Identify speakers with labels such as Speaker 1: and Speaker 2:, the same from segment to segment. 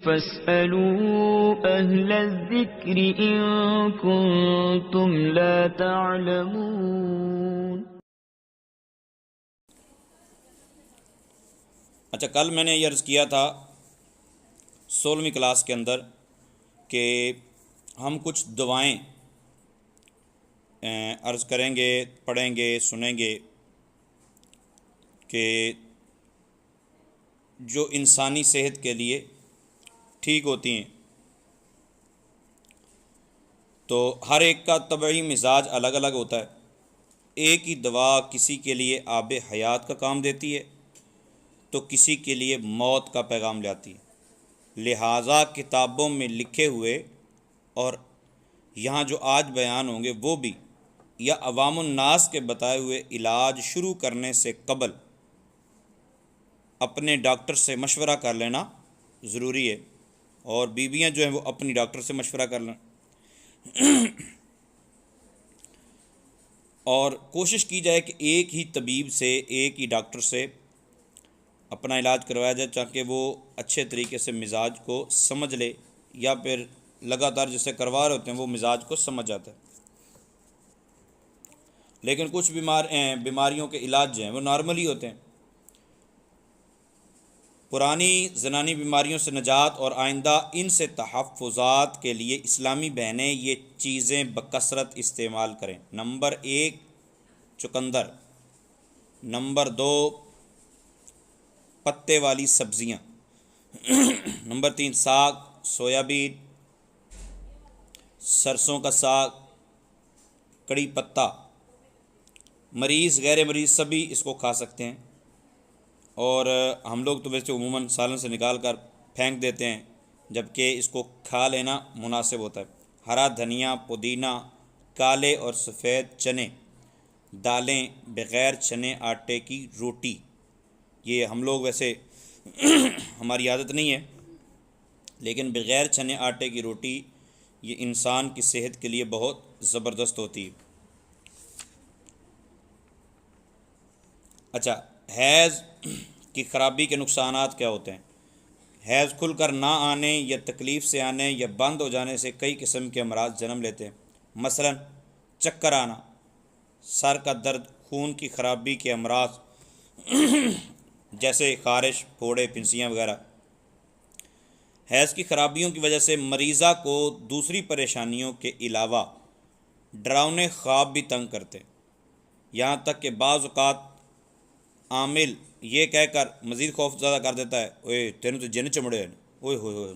Speaker 1: فاسألوا أهل الذكر إن كنتم لا تعلمون۔
Speaker 2: اچھا، کل میں نے یہ عرض کیا تھا 16ویں کلاس کے اندر کہ ہم کچھ دعائیں عرض کریں گے، پڑھیں گے، سنیں گے کہ جو انسانی صحت کے لیے ٹھیک ہوتی ہیں۔ تو ہر ایک کا طبعی مزاج الگ الگ ہوتا ہے۔ ایک ہی دوا کسی کے لیے آب حیات کا کام دیتی ہے تو کسی کے لیے موت کا پیغام لاتی ہے۔ لہٰذا کتابوں میں لکھے ہوئے اور یہاں جو آج بیان ہوں گے وہ بھی، یا عوام الناس کے بتائے ہوئے علاج شروع کرنے سے قبل اپنے ڈاکٹر سے مشورہ کر لینا ضروری ہے، اور بیویاں جو ہیں وہ اپنی ڈاکٹر سے مشورہ کر لیں، اور کوشش کی جائے کہ ایک ہی طبیب سے، ایک ہی ڈاکٹر سے اپنا علاج کروایا جائے تاکہ وہ اچھے طریقے سے مزاج کو سمجھ لے، یا پھر لگاتار جسے کروا رہے ہوتے ہیں وہ مزاج کو سمجھ جاتا ہے۔ لیکن کچھ بیماریوں کے علاج جو ہیں وہ نارملی ہوتے ہیں۔ پرانی زنانی بیماریوں سے نجات اور آئندہ ان سے تحفظات کے لیے اسلامی بہنیں یہ چیزیں بکثرت استعمال کریں۔ نمبر 1 چقندر، نمبر 2 پتے والی سبزیاں، نمبر 3 ساگ، سویابین، سرسوں کا ساگ، کڑی پتہ۔ مریض غیر مریض سبھی اس کو کھا سکتے ہیں، اور ہم لوگ تو ویسے عموماً سالن سے نکال کر پھینک دیتے ہیں، جبکہ اس کو کھا لینا مناسب ہوتا ہے۔ ہرا دھنیا، پودینہ، کالے اور سفید چنے، دالیں، بغیر چنے آٹے کی روٹی۔ یہ ہم لوگ ویسے ہماری عادت نہیں ہے، لیکن بغیر چنے آٹے کی روٹی یہ انسان کی صحت کے لیے بہت زبردست ہوتی ہے۔ اچھا، حیض کی خرابی کے نقصانات کیا ہوتے ہیں؟ حیض کھل کر نہ آنے یا تکلیف سے آنے یا بند ہو جانے سے کئی قسم کے امراض جنم لیتے ہیں، مثلا چکر آنا، سر کا درد، خون کی خرابی کے امراض جیسے خارش، پھوڑے، پھنسیاں وغیرہ۔ حیض کی خرابیوں کی وجہ سے مریضہ کو دوسری پریشانیوں کے علاوہ ڈراؤنے خواب بھی تنگ کرتے ہیں، یہاں تک کہ بعض اوقات عامل یہ کہہ کر مزید خوف زدہ کر دیتا ہے، اوئے تینوں تو جن چمڑے ہیں، اوئے ہوئے ہوئے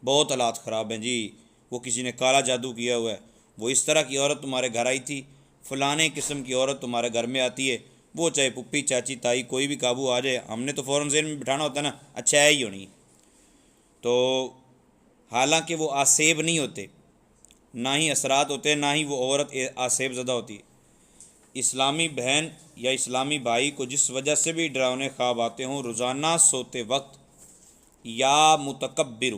Speaker 2: بہت حالات خراب ہیں جی، وہ کسی نے کالا جادو کیا ہوا ہے، وہ اس طرح کی عورت تمہارے گھر آئی تھی، فلانے قسم کی عورت تمہارے گھر میں آتی ہے، وہ چاہے پپھی، چاچی، تائی، کوئی بھی قابو آ جائے، ہم نے تو فوراً ذہن میں بٹھانا ہوتا ہے نا، اچھا ہے ہی ہونی۔ تو حالانکہ وہ آسیب نہیں ہوتے، نہ ہی اثرات ہوتے ہیں، نہ ہی وہ عورت آسیب زدہ ہوتی ہے۔ اسلامی بہن یا اسلامی بھائی کو جس وجہ سے بھی ڈراؤنے خواب آتے ہوں، روزانہ سوتے وقت یا متکبر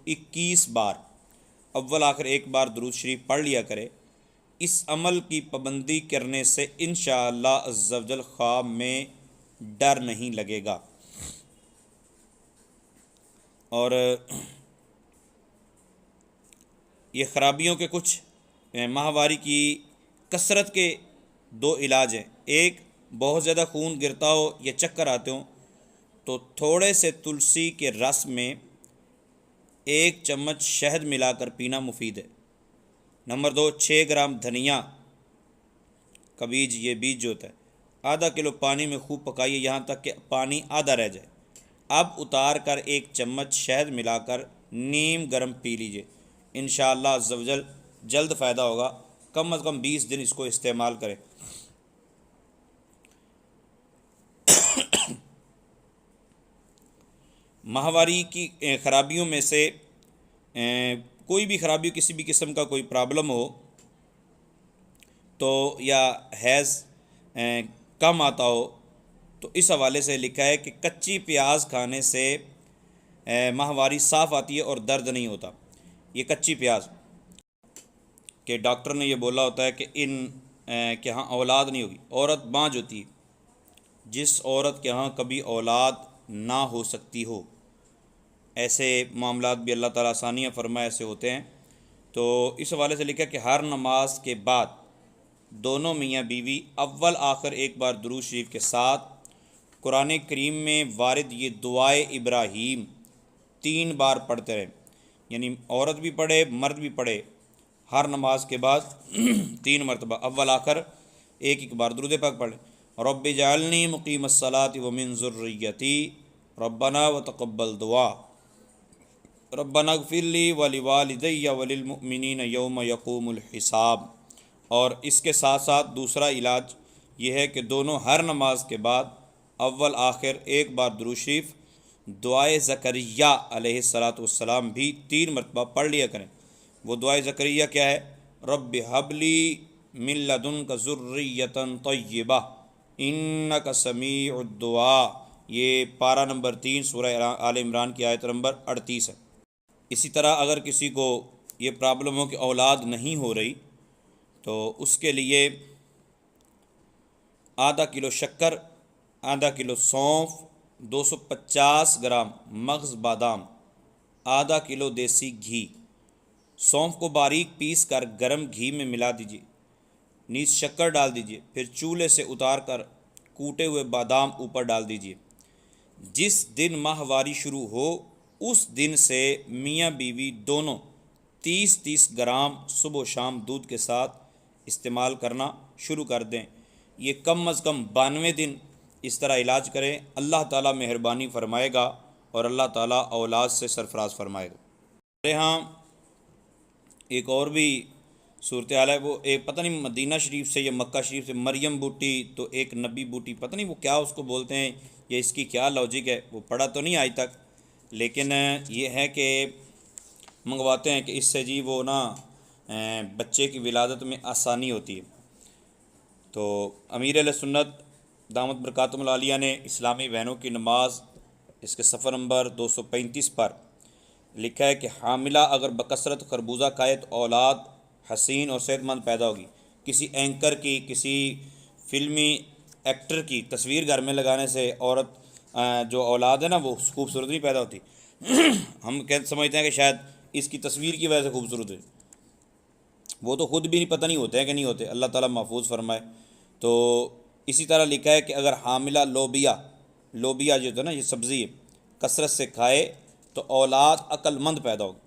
Speaker 2: 21 بار، اول آخر ایک بار درود شریف پڑھ لیا کرے۔ اس عمل کی پابندی کرنے سے انشاءاللہ عز و جل خواب میں ڈر نہیں لگے گا۔ اور یہ خرابیوں کے کچھ ماہواری کی کثرت کے 2 علاج ہیں۔ ایک، بہت زیادہ خون گرتا ہو یا چکر آتے ہوں تو تھوڑے سے تلسی کے رس میں 1 چمچ شہد ملا کر پینا مفید ہے۔ نمبر 2، 6 گرام دھنیا کا بیج، یہ بیج جو ہوتا ہے، آدھا کلو پانی میں خوب پکائیے یہاں تک کہ پانی آدھا رہ جائے۔ اب اتار کر 1 چمچ شہد ملا کر نیم گرم پی لیجئے، انشاءاللہ عز و جل جلد فائدہ ہوگا۔ کم از کم 20 دن اس کو استعمال کریں۔ ماہواری کی خرابیوں میں سے کوئی بھی خرابی، کسی بھی قسم کا کوئی پرابلم ہو تو، یا حیض کم آتا ہو تو اس حوالے سے لکھا ہے کہ کچی پیاز کھانے سے ماہواری صاف آتی ہے اور درد نہیں ہوتا۔ یہ کچی پیاز کہ ڈاکٹر نے یہ بولا ہوتا ہے کہ کے ہاں اولاد نہیں ہوگی، عورت بانجھ ہوتی ہے، جس عورت کے ہاں کبھی اولاد نہ ہو سکتی ہو ایسے معاملات بھی اللہ تعالیٰ آسانیاں فرمائے ایسے ہوتے ہیں۔ تو اس حوالے سے لکھا کہ ہر نماز کے بعد دونوں میاں بیوی اول آخر ایک بار درود شریف کے ساتھ قرآن کریم میں وارد یہ دعائے ابراہیم 3 بار پڑھتے رہیں، یعنی عورت بھی پڑھے مرد بھی پڑھے، ہر نماز کے بعد 3 مرتبہ اول آخر ایک بار درود پاک پڑھیں۔ رب اجعلنی مقیم الصلاۃ ومن ذریتی ربنا وتقبل دعا ربنا اغفر لی ولوالدی وللمؤمنین یوم یقوم الحساب۔ اور اس کے ساتھ ساتھ دوسرا علاج یہ ہے کہ دونوں ہر نماز کے بعد اول آخر ایک بار درود شریف دعائے زکریا علیہ السلام بھی 3 مرتبہ پڑھ لیا کریں۔ وہ دعائے زکریا کیا ہے؟ رب حب لی من لدنک ذریۃ طیبہ انک سمیع الدعاء، یہ پارہ نمبر 3 سورہ آل عمران کی آیت نمبر 38 ہے۔ اسی طرح اگر کسی کو یہ پرابلم ہو کہ اولاد نہیں ہو رہی تو اس کے لیے آدھا کلو شکر، آدھا کلو سونف، 250 گرام مغز بادام، آدھا کلو دیسی گھی، سونف کو باریک پیس کر گرم گھی میں ملا دیجیے، نیز شکر ڈال دیجیے، پھر چولہے سے اتار کر کوٹے ہوئے بادام اوپر ڈال دیجیے۔ جس دن ماہواری شروع ہو اس دن سے میاں بیوی دونوں 30 گرام صبح و شام دودھ کے ساتھ استعمال کرنا شروع کر دیں۔ یہ کم از کم 92 دن اس طرح علاج کریں، اللہ تعالیٰ مہربانی فرمائے گا اور اللہ تعالیٰ اولاد سے سرفراز فرمائے گا۔ ہمارے ہاں ایک اور بھی صورتحال ہے، وہ ایک پتہ نہیں مدینہ شریف سے یا مکہ شریف سے مریم بوٹی، تو ایک نبی بوٹی، پتہ نہیں وہ کیا اس کو بولتے ہیں یا اس کی کیا لاجک ہے، وہ پڑھا تو نہیں آج تک، لیکن یہ ہے کہ منگواتے ہیں کہ اس سے جی وہ نا بچے کی ولادت میں آسانی ہوتی ہے۔ تو امیر اہل سنت دامت برکاتہم العالیہ نے اسلامی بہنوں کی نماز اس کے صفحہ نمبر 235 پر لکھا ہے کہ حاملہ اگر بکثرت خربوزہ کھائے تو اولاد حسین اور صحت مند پیدا ہوگی۔ کسی اینکر کی، کسی فلمی ایکٹر کی تصویر گھر میں لگانے سے عورت جو اولاد ہے نا وہ خوبصورت نہیں پیدا ہوتی۔ ہم سمجھتے ہیں کہ شاید اس کی تصویر کی وجہ سے خوبصورت ہے، وہ تو خود بھی نہیں، پتہ نہیں ہوتے ہیں کہ نہیں ہوتے، اللہ تعالیٰ محفوظ فرمائے۔ تو اسی طرح لکھا ہے کہ اگر حاملہ لوبیا جو ہے نا یہ سبزی ہے کثرت سے کھائے تو اولاد عقل مند پیدا ہوگی۔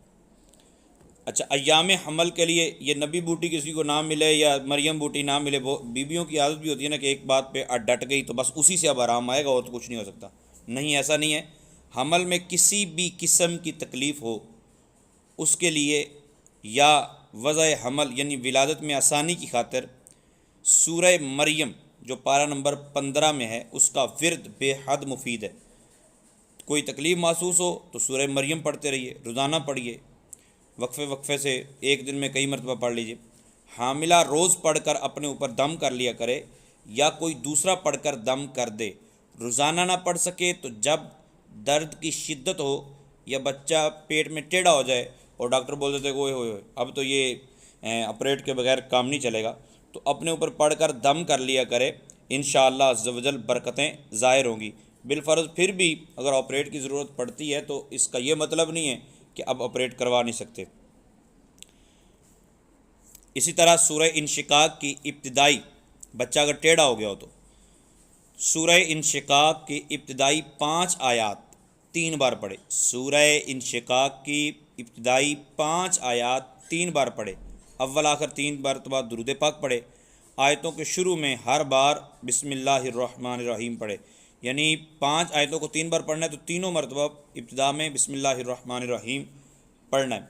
Speaker 2: اچھا، ایام حمل کے لیے یہ نبی بوٹی کسی کو نہ ملے یا مریم بوٹی نہ ملے، وہ بیویوں کی عادت بھی ہوتی ہے نا کہ ایک بات پہ ڈٹ گئی تو بس اسی سے اب آرام آئے گا اور تو کچھ نہیں ہو سکتا۔ نہیں، ایسا نہیں ہے۔ حمل میں کسی بھی قسم کی تکلیف ہو اس کے لیے یا وضع حمل یعنی ولادت میں آسانی کی خاطر سورہ مریم جو پارہ نمبر 15 میں ہے اس کا ورد بے حد مفید ہے۔ کوئی تکلیف محسوس ہو تو سورہ مریم پڑھتے رہیے، روزانہ پڑھیے، وقفے سے ایک دن میں کئی مرتبہ پڑھ لیجیے۔ حاملہ روز پڑھ کر اپنے اوپر دم کر لیا کرے یا کوئی دوسرا پڑھ کر دم کر دے۔ روزانہ نہ پڑھ سکے تو جب درد کی شدت ہو یا بچہ پیٹ میں ٹیڑھا ہو جائے اور ڈاکٹر بول دیتے کہ اوئے اب تو یہ آپریٹ کے بغیر کام نہیں چلے گا، تو اپنے اوپر پڑھ کر دم کر لیا کرے، انشاءاللہ عز و جل برکتیں ظاہر ہوں گی۔ بالفرض پھر بھی اگر آپریٹ کی ضرورت پڑتی ہے تو اس کا یہ مطلب نہیں ہے کہ اب آپریٹ کروا نہیں سکتے۔ اسی طرح سورہ انشقاق کی ابتدائی، بچہ اگر ٹیڑھا ہو گیا ہو تو سورہ انشقاق کی ابتدائی 5 آیات 3 بار پڑھے۔ سورہ انشقاق کی ابتدائی 5 آیات 3 بار پڑھے، اول آخر 3 مرتبہ درود پاک پڑھے۔ آیتوں کے شروع میں ہر بار بسم اللہ الرحمن الرحیم پڑھے، یعنی 5 آیتوں کو 3 بار پڑھنا ہے تو تینوں مرتبہ ابتدا میں بسم اللہ الرحمن الرحیم پڑھنا ہے۔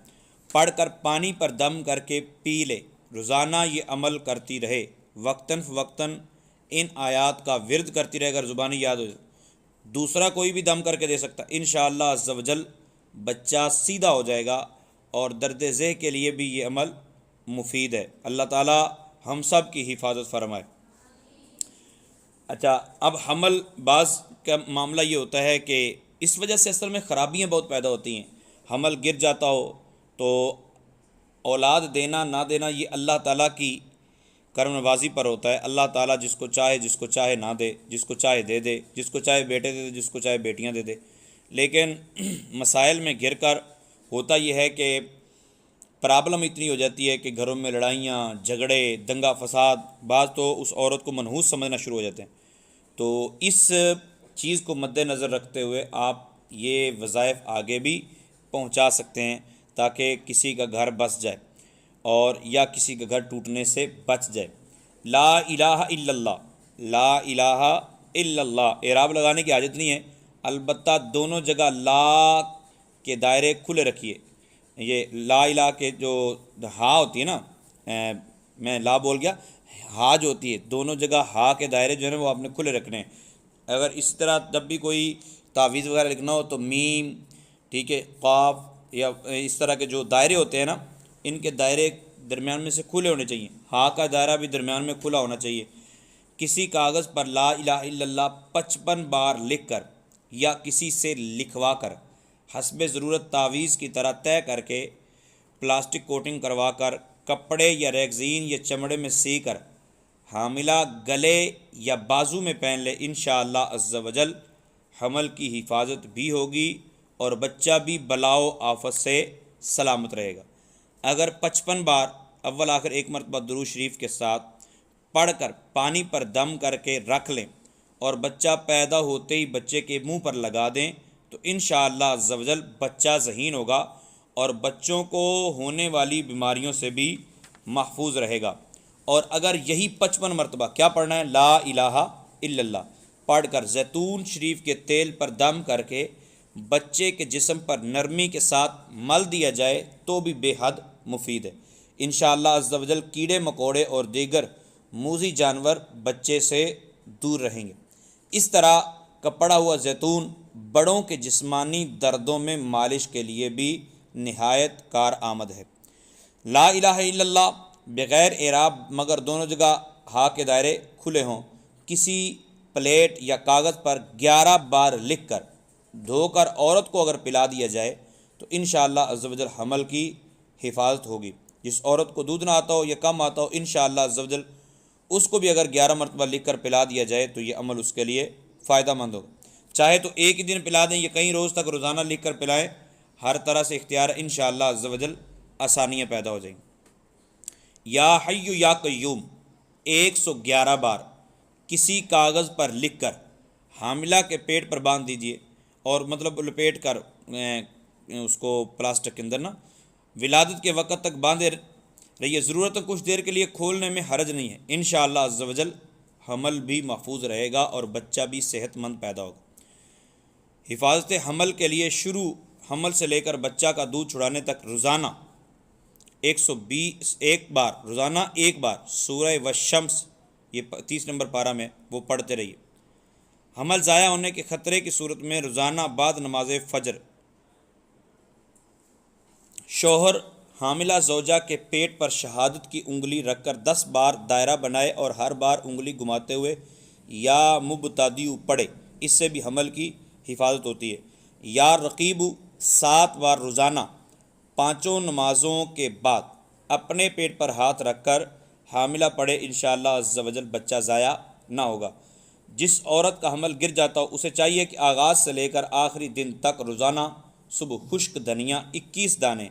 Speaker 2: پڑھ کر پانی پر دم کر کے پی لے۔ روزانہ یہ عمل کرتی رہے، وقتاً فوقتاً ان آیات کا ورد کرتی رہے اگر زبانی یاد ہو جائے۔ دوسرا کوئی بھی دم کر کے دے سکتا، انشاءاللہ عز و جل بچہ سیدھا ہو جائے گا اور درد ذہ کے لیے بھی یہ عمل مفید ہے۔ اللہ تعالی ہم سب کی حفاظت فرمائے۔ اچھا، اب حمل بعض کا معاملہ یہ ہوتا ہے کہ اس وجہ سے اصل میں خرابیاں بہت پیدا ہوتی ہیں۔ حمل گر جاتا ہو تو اولاد دینا نہ دینا یہ اللہ تعالیٰ کی کرم نوازی پر ہوتا ہے۔ اللہ تعالیٰ جس کو چاہے نہ دے، جس کو چاہے دے دے، جس کو چاہے بیٹے دے دے، جس کو چاہے بیٹیاں دے دے۔ لیکن مسائل میں گر کر ہوتا یہ ہے کہ پرابلم اتنی ہو جاتی ہے کہ گھروں میں لڑائیاں جھگڑے دنگا فساد، بعض تو اس عورت کو منحوس سمجھنا شروع ہو جاتے ہیں۔ تو اس چیز کو مد نظر رکھتے ہوئے آپ یہ وظائف آگے بھی پہنچا سکتے ہیں تاکہ کسی کا گھر بس جائے اور یا کسی کا گھر ٹوٹنے سے بچ جائے۔ لا الہ الا اللہ، لا الہ الا اللہ اعراب لگانے کی حاجت نہیں ہے، البتہ دونوں جگہ لا کے دائرے کھلے رکھیے۔ یہ لا الہ کے جو ہا ہوتی ہے نا، میں لا بول گیا، ہا جو ہوتی ہے دونوں جگہ ہا کے دائرے جو ہے نا وہ آپ نے کھلے رکھنے ہیں۔ اگر اس طرح جب بھی کوئی تعویذ وغیرہ لکھنا ہو تو میم، ٹھیک ہے، قاف یا اس طرح کے جو دائرے ہوتے ہیں نا، ان کے دائرے درمیان میں سے کھلے ہونے چاہیے، ہا کا دائرہ بھی درمیان میں کھلا ہونا چاہیے۔ کسی کاغذ پر لا الہ الا اللہ 55 بار لکھ کر یا کسی سے لکھوا کر حسب ضرورت تعویذ کی طرح طے کر کے پلاسٹک کوٹنگ کروا کر کپڑے یا ریگزین یا چمڑے میں سی کر حاملہ گلے یا بازو میں پہن لے، انشاءاللہ عز و جل حمل کی حفاظت بھی ہوگی اور بچہ بھی بلا و آفت سے سلامت رہے گا۔ اگر 55 بار اول آخر ایک مرتبہ درود شریف کے ساتھ پڑھ کر پانی پر دم کر کے رکھ لیں اور بچہ پیدا ہوتے ہی بچے کے منہ پر لگا دیں تو انشاءاللہ عز و جل بچہ ذہین ہوگا اور بچوں کو ہونے والی بیماریوں سے بھی محفوظ رہے گا۔ اور اگر یہی 55 مرتبہ کیا پڑھنا ہے، لا الہ الا اللہ پڑھ کر زیتون شریف کے تیل پر دم کر کے بچے کے جسم پر نرمی کے ساتھ مل دیا جائے تو بھی بے حد مفید ہے۔ انشاءاللہ عز و جل کیڑے مکوڑے اور دیگر موذی جانور بچے سے دور رہیں گے۔ اس طرح کپڑا ہوا زیتون بڑوں کے جسمانی دردوں میں مالش کے لیے بھی نہایت کارآمد ہے۔ لا الہ الا اللہ بغیر اعراب مگر دونوں جگہ ہا کے دائرے کھلے ہوں کسی پلیٹ یا کاغذ پر 11 بار لکھ کر دھو کر عورت کو اگر پلا دیا جائے تو انشاءاللہ عز و جل حمل کی حفاظت ہوگی۔ جس عورت کو دودھ نہ آتا ہو یا کم آتا ہو انشاءاللہ عز و جل اس کو بھی اگر 11 مرتبہ لکھ کر پلا دیا جائے تو یہ عمل اس کے لیے فائدہ مند ہوگا۔ چاہے تو ایک ہی دن پلا دیں یا کئی روز تک روزانہ لکھ کر پلائیں، ہر طرح سے اختیار انشاءاللہ عز و جل آسانیاں پیدا ہو جائیں گی۔ یا حی یا قیوم 111 بار کسی کاغذ پر لکھ کر حاملہ کے پیٹ پر باندھ دیجئے اور مطلب لپیٹ کر اس کو پلاسٹک کے اندر نا ولادت کے وقت تک باندھے رہیے، ضرورت ہے کچھ دیر کے لیے کھولنے میں حرج نہیں ہے، انشاءاللہ عز و جل حمل بھی محفوظ رہے گا اور بچہ بھی صحت مند پیدا ہوگا۔ حفاظت حمل کے لیے شروع حمل سے لے کر بچہ کا دودھ چھڑانے تک روزانہ 121 بار روزانہ ایک بار سورہ والشمس، یہ 30 نمبر پارہ میں وہ پڑھتے رہیے۔ حمل ضائع ہونے کے خطرے کی صورت میں روزانہ بعد نماز فجر شوہر حاملہ زوجہ کے پیٹ پر شہادت کی انگلی رکھ کر 10 بار دائرہ بنائے اور ہر بار انگلی گھماتے ہوئے یا مبتدئ پڑھے، اس سے بھی حمل کی حفاظت ہوتی ہے۔ یا رقیب 7 بار روزانہ 5 نمازوں کے بعد اپنے پیٹ پر ہاتھ رکھ کر حاملہ پڑھے، انشاءاللہ عز و جل بچہ ضائع نہ ہوگا۔ جس عورت کا حمل گر جاتا ہو اسے چاہیے کہ آغاز سے لے کر آخری دن تک روزانہ صبح خشک دھنیا 21 دانے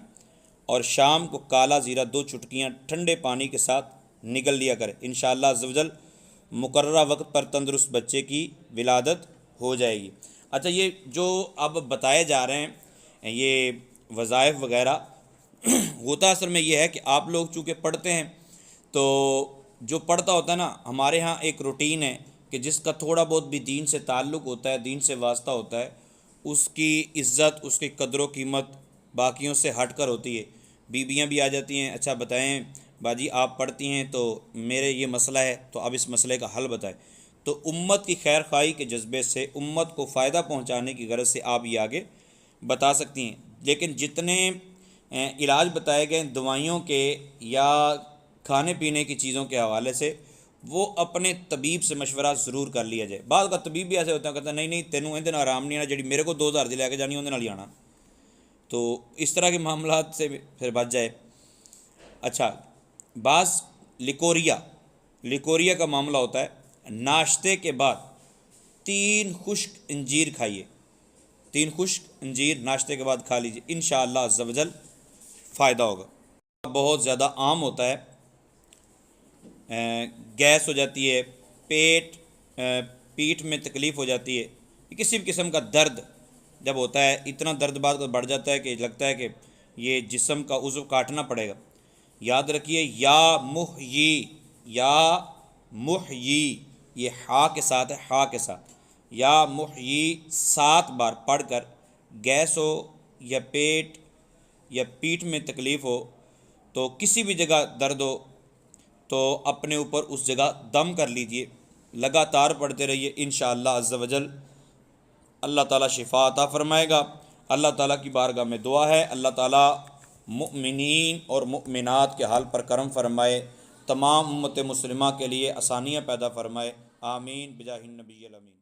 Speaker 2: اور شام کو کالا زیرہ 2 چٹکیاں ٹھنڈے پانی کے ساتھ نگل لیا کرے، انشاءاللہ عز و جل مقررہ وقت پر تندرست بچے کی ولادت ہو جائے گی۔ اچھا، یہ جو اب بتائے جا رہے ہیں یہ وظائف وغیرہ ہوتا اصل میں یہ ہے کہ آپ لوگ چونکہ پڑھتے ہیں تو جو پڑھتا ہوتا ہے نا، ہمارے ہاں ایک روٹین ہے کہ جس کا تھوڑا بہت بھی دین سے تعلق ہوتا ہے، دین سے واسطہ ہوتا ہے، اس کی عزت، اس کی قدر و قیمت باقیوں سے ہٹ کر ہوتی ہے۔ بیویاں بھی آ جاتی ہیں، اچھا بتائیں باجی آپ پڑھتی ہیں تو میرے یہ مسئلہ ہے تو اب اس مسئلے کا حل بتائیں، تو امت کی خیر خواہی کے جذبے سے امت کو فائدہ پہنچانے کی غرض سے آپ یہ آگے بتا سکتی ہیں۔ لیکن جتنے علاج بتائے گئے دوائیوں کے یا کھانے پینے کی چیزوں کے حوالے سے وہ اپنے طبیب سے مشورہ ضرور کر لیا جائے۔ بعض کا طبیب بھی ایسے ہوتا ہے، کہتا ہے نہیں تینوں اندر آرام نہیں آنا، جڑی میرے کو 2000 دی لے کے جانی اندر نہیں آنا، تو اس طرح کے معاملات سے پھر بچ جائے۔ اچھا، بعض لیکوریا کا معاملہ ہوتا ہے، ناشتے کے بعد 3 خشک انجیر کھائیے، 3 خشک انجیر ناشتے کے بعد کھا لیجیے، انشاءاللہ عز و جل فائدہ ہوگا۔ بہت زیادہ عام ہوتا ہے، گیس ہو جاتی ہے، پیٹھ میں تکلیف ہو جاتی ہے، کسی بھی قسم کا درد جب ہوتا ہے، اتنا درد بعد بڑھ جاتا ہے کہ لگتا ہے کہ یہ جسم کا عضو کاٹنا پڑے گا۔ یاد رکھیے یا محیی، یہ ہا کے ساتھ ہے، ہا کے ساتھ، یا محیی 7 بار پڑھ کر گیس ہو یا پیٹھ میں تکلیف ہو تو کسی بھی جگہ درد ہو تو اپنے اوپر اس جگہ دم کر لیجئے، لگاتار پڑھتے رہیے، انشاءاللہ عز و جل اللہ تعالیٰ شفا عطا فرمائے گا۔ اللہ تعالیٰ کی بارگاہ میں دعا ہے، اللہ تعالیٰ مؤمنین اور مؤمنات کے حال پر کرم فرمائے، تمام امت مسلمہ کے لیے آسانیاں پیدا فرمائے، آمین بجاہ النبی الامین۔